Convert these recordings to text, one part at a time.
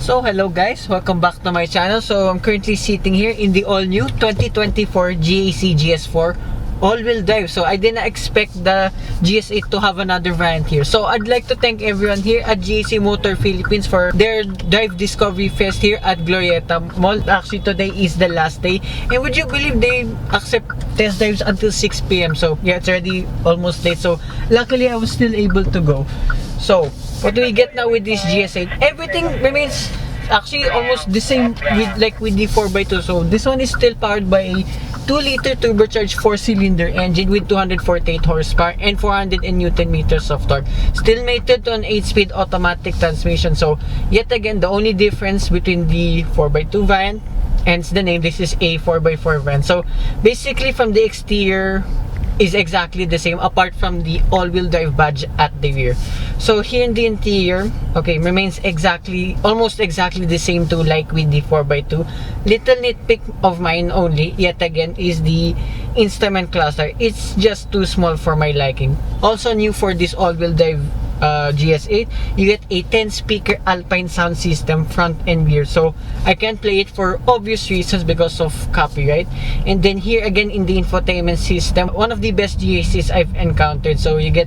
So hello guys, welcome back to my channel. So I'm currently sitting here in the all new 2024 GAC GS4 all-wheel drive. So I didn't expect the GS8 to have another variant here. So I'd like to thank everyone here at GAC Motor Philippines for their Drive Discovery Fest here at Glorieta Mall. Actually today is the last day, and would you believe they accept test drives until 6 PM? So yeah, it's already almost late. So luckily I was still able to go. So what do we get now with this GS8? Everything remains actually almost the same with the 4x2. So this one is still powered by a 2-liter turbocharged 4-cylinder engine with 248 horsepower and 400 Newton meters of torque. Still mated to an 8-speed automatic transmission. So yet again, the only difference between the 4x2 variant, hence the name, this is a 4x4 variant. So basically from the exterior is exactly the same apart from the all-wheel drive badge at the rear. So here in the interior, okay, remains almost exactly the same too, like with the 4x2. Little nitpick of mine only, yet again, is the instrument cluster. It's just too small for my liking. Also new for this all-wheel drive GS8, you get a 10-speaker Alpine sound system front and rear. So I can't play it for obvious reasons because of copyright. And then here again in the infotainment system, one of the best GS8s I've encountered. So you get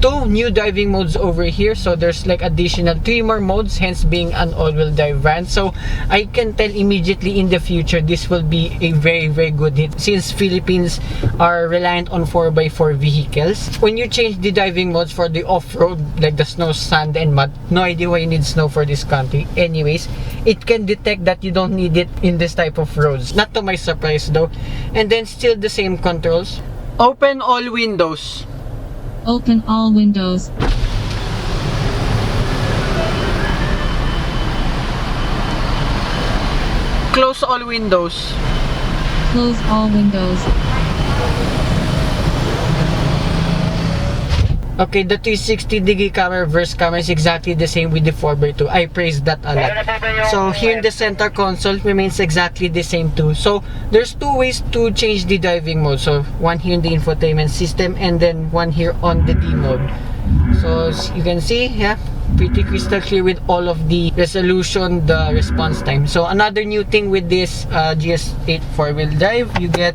2 new driving modes over here. So there's like additional 3 more modes, hence being an all-wheel drive variant. So I can tell immediately in the future this will be a very good hit, since Philippines are reliant on 4x4 vehicles. When you change the driving modes for the off-road, like the snow, sand, and mud, no idea why you need snow for this country. Anyways, it can detect that you don't need it in this type of roads. Not to my surprise though. And then still the same controls. Open all windows. Open all windows. Close all windows. Close all windows. Okay, the 360-degree camera reverse camera is exactly the same with the 4x2. I praise that a lot. So here in the center console remains exactly the same too. So there's 2 ways to change the driving mode. So one here in the infotainment system, and then one here on the D mode. So as you can see, yeah, pretty crystal clear with all of the resolution, the response time. So another new thing with this GS8 4-wheel drive, you get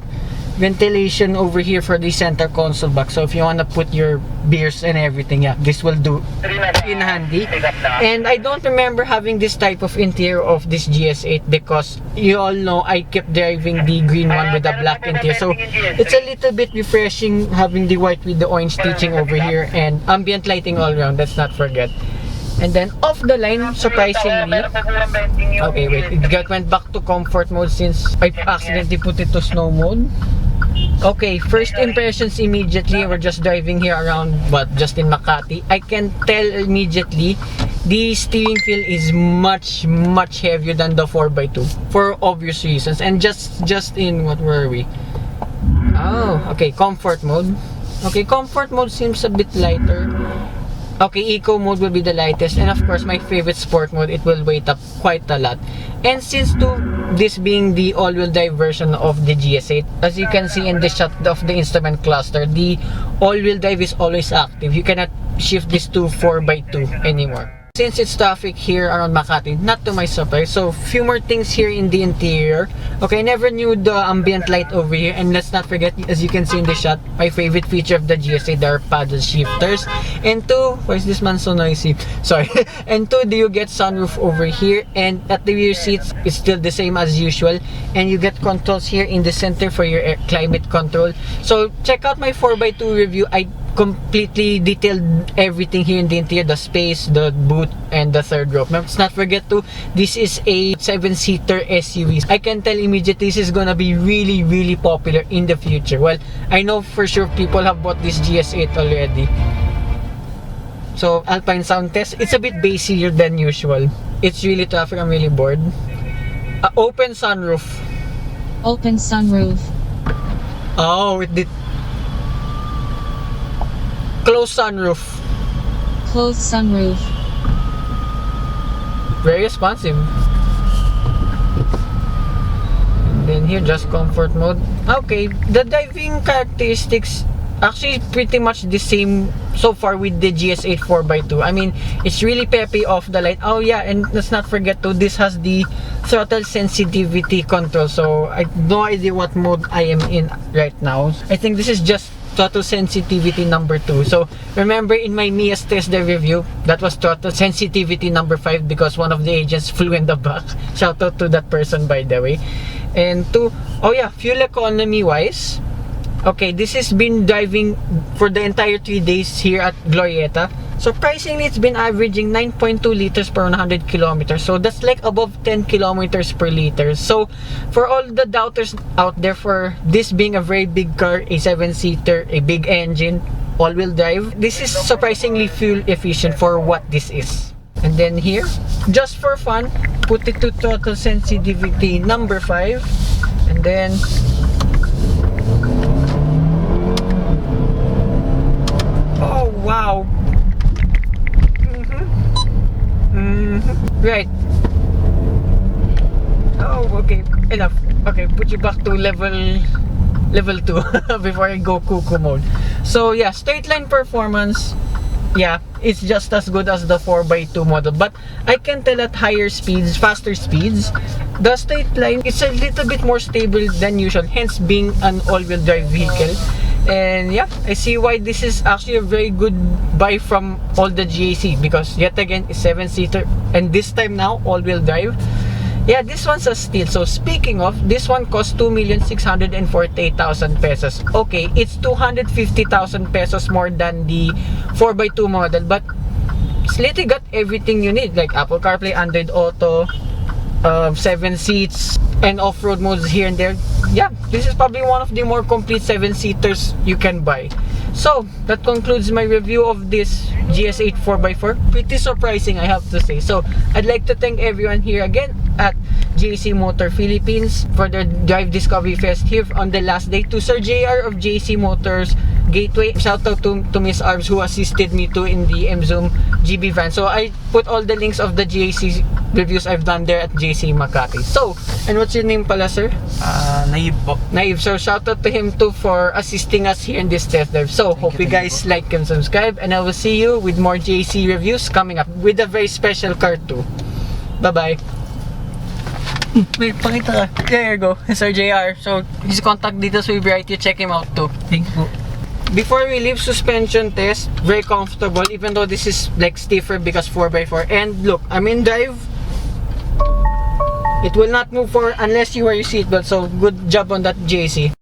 ventilation over here for the center console box. So if you want to put your beers and everything, yeah, this will do in handy. And I don't remember having this type of interior of this GS8 because you all know I kept driving the green one with the black interior. So it's a little bit refreshing having the white with the orange stitching over here and ambient lighting all around, let's not forget. And then off the line, surprisingly, okay, wait, it went back to comfort mode since I accidentally put it to snow mode. Okay, first impressions immediately, we're just driving here around, but just in Makati. I can tell immediately the steering feel is much heavier than the 4x2 for obvious reasons. And just in, what were we? Oh, okay, comfort mode. Okay, comfort mode seems a bit lighter. Okay, eco mode will be the lightest, and of course my favorite sport mode, it will weight up quite a lot. And since this being the all-wheel drive version of the GS8, as you can see in the shot of the instrument cluster, the all-wheel drive is always active. You cannot shift this to 4x2 anymore. Since it's traffic here around Makati, not to my surprise. So few more things here in the interior. Okay, I never knew the ambient light over here, and let's not forget, as you can see in the shot, my favorite feature of the GS8, there are paddle shifters. And 2, why is this man so noisy? Sorry. And 2, do you get sunroof over here, and at the rear seats it's still the same as usual, and you get controls here in the center for your air climate control. So check out my 4x2 review. I completely detailed everything here in the interior, the space, the boot, and the third row. Let's not forget to, this is a 7-seater SUV. I can tell immediately this is gonna be really popular in the future. Well, I know for sure people have bought this GS8 already. So Alpine sound test, it's a bit bassier than usual. It's really traffic, I'm really bored. Open sunroof. Open sunroof. Oh, it did. Close sunroof. Close sunroof. Very responsive. And then here, just comfort mode. Okay, the driving characteristics actually pretty much the same so far with the GS8 4x2. I mean, it's really peppy off the line. Oh yeah, and let's not forget to, this has the throttle sensitivity control. So I have no idea what mode I am in right now. I think this is just throttle sensitivity number 2. So remember in my Mia's test drive review, that was throttle sensitivity number 5 because one of the agents flew in the back. Shout out to that person, by the way. And 2, oh yeah, fuel economy wise, okay, this has been driving for the entire 3 days here at Glorieta. Surprisingly, it's been averaging 9.2 liters per 100 kilometers. So that's like above 10 kilometers per liter. So for all the doubters out there, for this being a very big car, a 7-seater, a big engine, all-wheel drive, this is surprisingly fuel efficient for what this is. And then here, just for fun, put it to throttle sensitivity number 5. And then oh wow. Right. Oh, okay. Enough. Okay, put you back to level 2 before I go cuckoo mode. So yeah, straight line performance, yeah, it's just as good as the 4x2 model, but I can tell at higher speeds, faster speeds, the straight line is a little bit more stable than usual, hence being an all-wheel drive vehicle. And yeah, I see why this is actually a very good buy from all the GAC, because yet again, it's 7-seater, and this time now all-wheel drive. Yeah, this one's a steal. So speaking of, this one costs 2,648,000 pesos. Okay, it's 250,000 pesos more than the 4x2 model, but it's literally got everything you need, like Apple CarPlay, Android Auto, 7 seats, and off-road modes here and there. Yeah, this is probably one of the more complete 7-seaters you can buy. So that concludes my review of this GS8 4x4. Pretty surprising, I have to say. So I'd like to thank everyone here again at GAC Motor Philippines for their Drive Discovery Fest here on the last day. To Sir JR of GAC Motors Gateway, shout out to Miss Arvs who assisted me too in the MZoom GB van. So I put all the links of the GAC reviews I've done there at GAC Makati. So, and what's your name pala, sir? Naive po. Naive. So shout out to him too for assisting us here in this test drive. So hope you guys like and subscribe, and I will see you with more GAC reviews coming up with a very special car too. Bye bye. Wait, pakita ka. There you go, Sir JR. So his contact details will be right here. Check him out too. Thank you. Before we leave, suspension test, very comfortable, even though this is like stiffer because 4x4. And look, I'm in drive. It will not move forward unless you wear your seatbelt. So good job on that, JC.